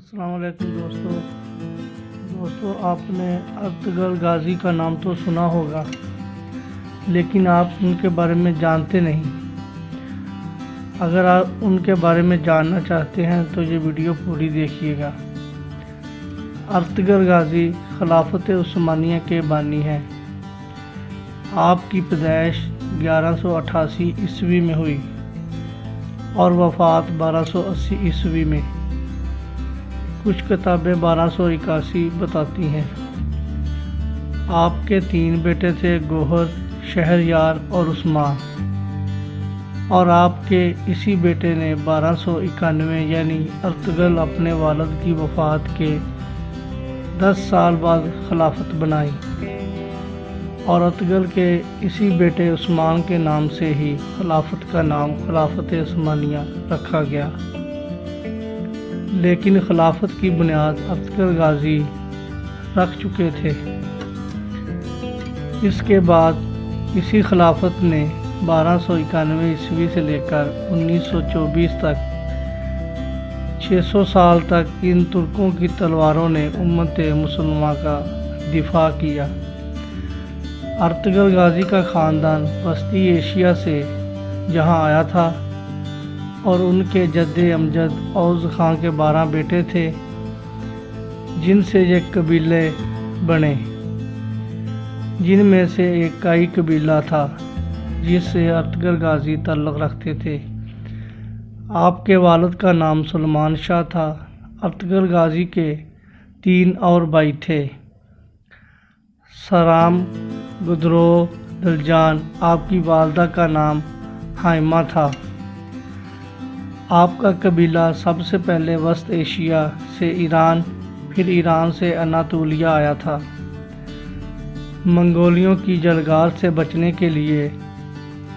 السلام علیکم دوستو آپ نے ارطغرل غازی کا نام تو سنا ہوگا، لیکن آپ ان کے بارے میں جانتے نہیں۔ اگر آپ ان کے بارے میں جاننا چاہتے ہیں تو یہ ویڈیو پوری دیکھیے گا۔ ارطغرل غازی خلافت عثمانیہ کے بانی ہیں۔ آپ کی پیدائش 1188 عیسوی میں ہوئی اور وفات 1280 عیسوی میں۔ کچھ کتابیں 1281 بتاتی ہیں۔ آپ کے 3 بیٹے تھے، گوہر، شہریار اور عثمان، اور آپ کے اسی بیٹے نے 1291 یعنی ارطغرل اپنے والد کی وفات کے 10 سال بعد خلافت بنائی، اور ارطغرل کے اسی بیٹے عثمان کے نام سے ہی خلافت کا نام خلافت عثمانیہ رکھا گیا۔ لیکن خلافت کی بنیاد ارطغرل غازی رکھ چکے تھے۔ اس کے بعد اسی خلافت نے 1291 عیسوی سے لے کر 1924 تک 600 سال تک ان ترکوں کی تلواروں نے امت مسلمہ کا دفاع کیا۔ ارطغرل غازی کا خاندان وسطی ایشیا سے یہاں آیا تھا، اور ان کے جد امجد اوغوز خان کے 12 بیٹے تھے، جن سے یہ قبیلے بنے، جن میں سے ایک کائی قبیلہ تھا جس سے ارطغرل غازی تعلق رکھتے تھے۔ آپ کے والد کا نام سلمان شاہ تھا۔ ارطغرل غازی کے 3 اور بھائی تھے، سرام، گدرو، دلجان۔ آپ کی والدہ کا نام ہائمہ تھا۔ آپ کا قبیلہ سب سے پہلے وسط ایشیا سے ایران، پھر ایران سے اناطولیہ آیا تھا۔ منگولیوں کی جلگار سے بچنے کے لیے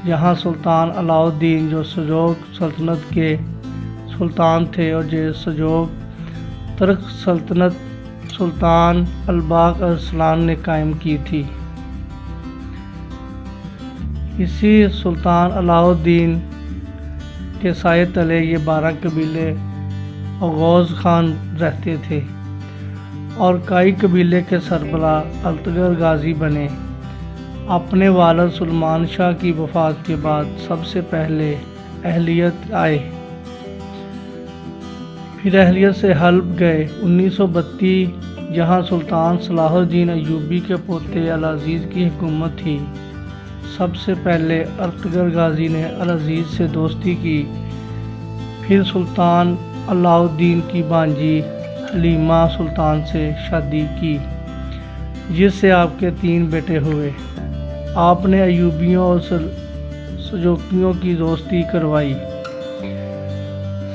یہاں سلطان علاء الدین، جو سلجوق سلطنت کے سلطان تھے، اور یہ سلجوق ترک سلطنت سلطان الباق ارسلان نے قائم کی تھی۔ اسی سلطان علاء الدین کے سائے تلے یہ 12 قبیلے اوغوز خان رہتے تھے، اور کائی قبیلے کے سربراہ ارطغرل غازی بنے۔ اپنے والد سلمان شاہ کی وفات کے بعد سب سے پہلے اہلیت آئے، پھر اہلیت سے حلب گئے۔ 1932 جہاں سلطان صلاح الدین ایوبی کے پوتے العزیز کی حکومت تھی، سب سے پہلے ارطغرل غازی نے العزیز سے دوستی کی، پھر سلطان علاء الدین کی بھانجی حلیمہ سلطان سے شادی کی، جس سے آپ کے 3 بیٹے ہوئے۔ آپ نے ایوبیوں اور سلجوقیوں کی دوستی کروائی،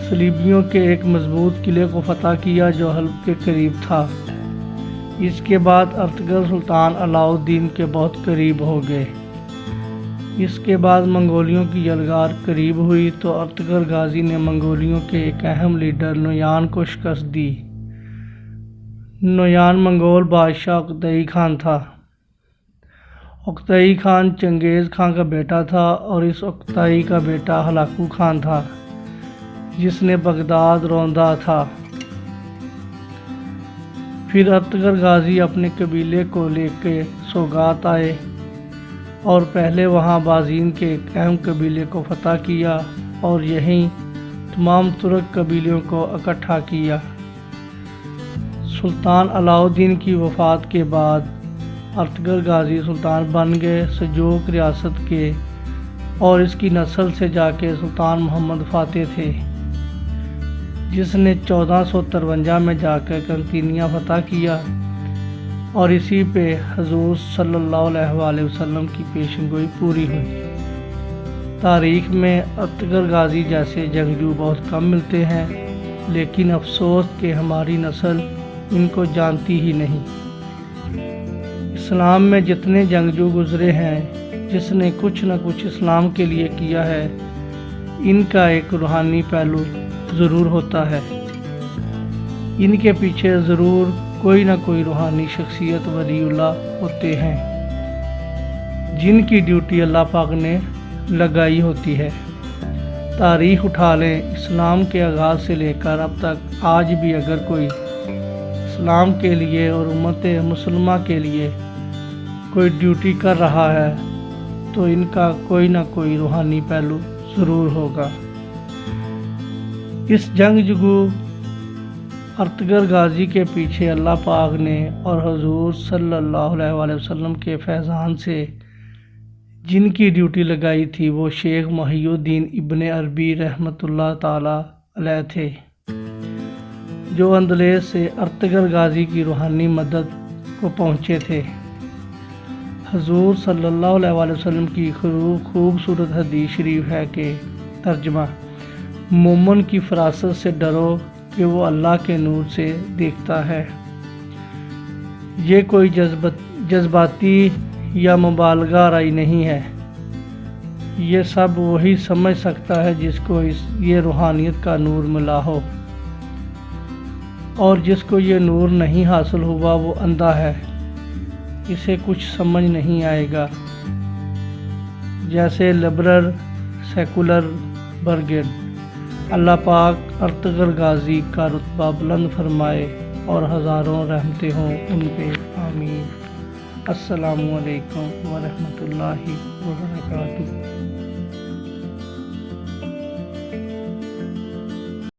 صلیبیوں کے ایک مضبوط قلعے کو فتح کیا جو حلب کے قریب تھا۔ اس کے بعد ارطغرل سلطان علاء الدین کے بہت قریب ہو گئے۔ اس کے بعد منگولیوں کی جلگار قریب ہوئی تو ارطغرل غازی نے منگولیوں کے ایک اہم لیڈر نویان کو شکست دی۔ نویان منگول بادشاہ اوغتئی خان تھا۔ اوغتئی خان چنگیز خان کا بیٹا تھا، اور اس اوغتئی کا بیٹا ہلاکو خان تھا جس نے بغداد روندا تھا۔ پھر ارطغرل غازی اپنے قبیلے کو لے کے سوگات آئے، اور پہلے وہاں بازین کے ایک اہم قبیلے کو فتح کیا، اور یہیں تمام ترک قبیلوں کو اکٹھا کیا۔ سلطان علاء الدین کی وفات کے بعد ارطغرل غازی سلطان بن گئے سلجوق ریاست کے، اور اس کی نسل سے جا کے سلطان محمد فاتح تھے، جس نے 1453 میں جا کر قسطنطنیہ فتح کیا، اور اسی پہ حضور صلی اللہ علیہ وآلہ وسلم کی پیشن گوئی پوری ہوئی۔ تاریخ میں ارطغرل غازی جیسے جنگجو بہت کم ملتے ہیں، لیکن افسوس کہ ہماری نسل ان کو جانتی ہی نہیں۔ اسلام میں جتنے جنگجو گزرے ہیں، جس نے کچھ نہ کچھ اسلام کے لیے کیا ہے، ان کا ایک روحانی پہلو ضرور ہوتا ہے۔ ان کے پیچھے ضرور کوئی نہ کوئی روحانی شخصیت ولی اللہ ہوتے ہیں، جن کی ڈیوٹی اللہ پاک نے لگائی ہوتی ہے۔ تاریخ اٹھا لیں، اسلام کے آغاز سے لے کر اب تک آج بھی اگر کوئی اسلام کے لیے اور امت مسلمہ کے لیے کوئی ڈیوٹی کر رہا ہے تو ان کا کوئی نہ کوئی روحانی پہلو ضرور ہوگا۔ اس جنگجو ارطغرل غازی کے پیچھے اللہ پاک نے اور حضور صلی اللہ علیہ وآلہ وسلم کے فیضان سے جن کی ڈیوٹی لگائی تھی وہ شیخ محی الدین ابن عربی رحمۃ اللہ تعالی علیہ تھے، جو اندلس سے ارطغرل غازی کی روحانی مدد کو پہنچے تھے۔ حضور صلی اللہ علیہ وآلہ وسلم کی خوبصورت حدیث شریف ہے کہ ترجمہ: مومن کی فراست سے ڈرو کہ وہ اللہ کے نور سے دیکھتا ہے۔ یہ کوئی جذباتی یا مبالغہ آرائی نہیں ہے، یہ سب وہی سمجھ سکتا ہے جس کو یہ روحانیت کا نور ملا ہو، اور جس کو یہ نور نہیں حاصل ہوا وہ اندھا ہے، اسے کچھ سمجھ نہیں آئے گا۔ جیسے لبرل سیکولر برگیڈ، اللہ پاک ارطغرل غازی کا رتبہ بلند فرمائے اور ہزاروں رحمتیں ہوں ان پہ، آمین۔ السلام علیکم ورحمۃ اللہ وبرکاتہ۔